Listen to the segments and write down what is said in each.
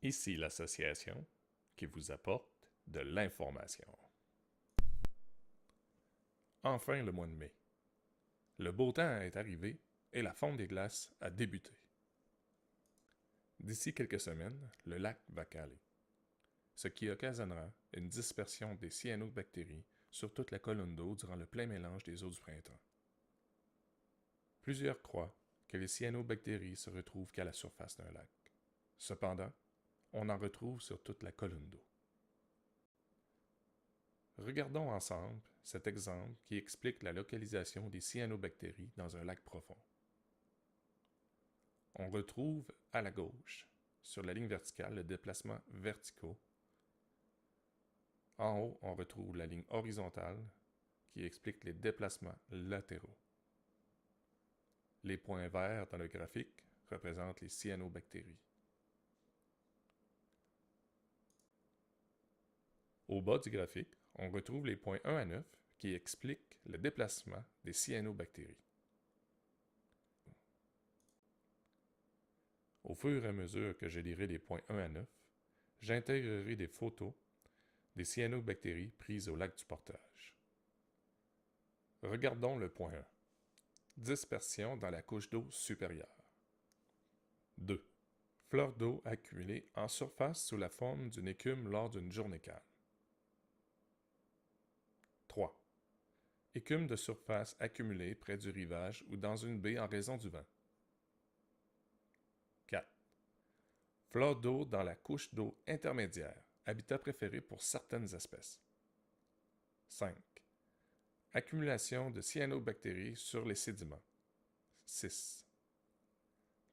Ici l'association qui vous apporte de l'information. Enfin le mois de mai. Le beau temps est arrivé et la fonte des glaces a débuté. D'ici quelques semaines, le lac va caler, ce qui occasionnera une dispersion des cyanobactéries sur toute la colonne d'eau durant le plein mélange des eaux du printemps. Plusieurs croient que les cyanobactéries se retrouvent qu'à la surface d'un lac. Cependant, on en retrouve sur toute la colonne d'eau. Regardons ensemble cet exemple qui explique la localisation des cyanobactéries dans un lac profond. On retrouve à la gauche, sur la ligne verticale, le déplacement verticaux. En haut, on retrouve la ligne horizontale qui explique les déplacements latéraux. Les points verts dans le graphique représentent les cyanobactéries. Au bas du graphique, on retrouve les points 1 à 9 qui expliquent le déplacement des cyanobactéries. Au fur et à mesure que je lirai les points 1 à 9, j'intégrerai des photos des cyanobactéries prises au lac du Portage. Regardons le point 1. Dispersion dans la couche d'eau supérieure. 2. Fleurs d'eau accumulées en surface sous la forme d'une écume lors d'une journée calme. 3. Écume de surface accumulée près du rivage ou dans une baie en raison du vent. 4. Flore d'eau dans la couche d'eau intermédiaire, habitat préféré pour certaines espèces. 5. Accumulation de cyanobactéries sur les sédiments. 6.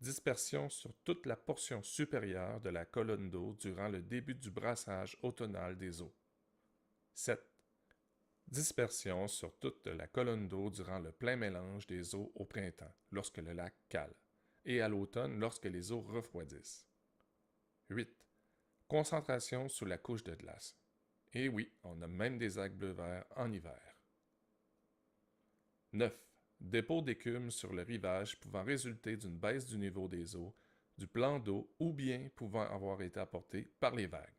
Dispersion sur toute la portion supérieure de la colonne d'eau durant le début du brassage automnal des eaux. 7. Dispersion sur toute la colonne d'eau durant le plein mélange des eaux au printemps, lorsque le lac cale, et à l'automne lorsque les eaux refroidissent. 8. Concentration sous la couche de glace. Et oui, on a même des algues bleu-vert en hiver. 9. Dépôt d'écume sur le rivage pouvant résulter d'une baisse du niveau des eaux, du plan d'eau ou bien pouvant avoir été apporté par les vagues.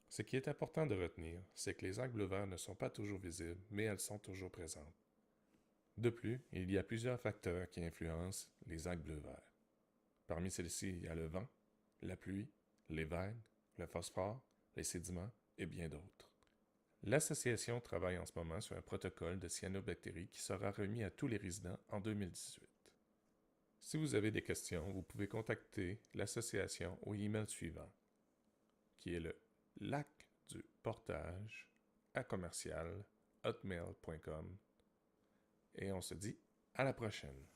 Ce qui est important de retenir, c'est que les algues bleu-vert ne sont pas toujours visibles, mais elles sont toujours présentes. De plus, il y a plusieurs facteurs qui influencent les algues bleu-vert. Parmi celles-ci, il y a le vent, la pluie, les vagues, le phosphore, les sédiments et bien d'autres. L'association travaille en ce moment sur un protocole de cyanobactéries qui sera remis à tous les résidents en 2018. Si vous avez des questions, vous pouvez contacter l'association au email suivant, qui est le lacduportage@hotmail.com. Et on se dit à la prochaine.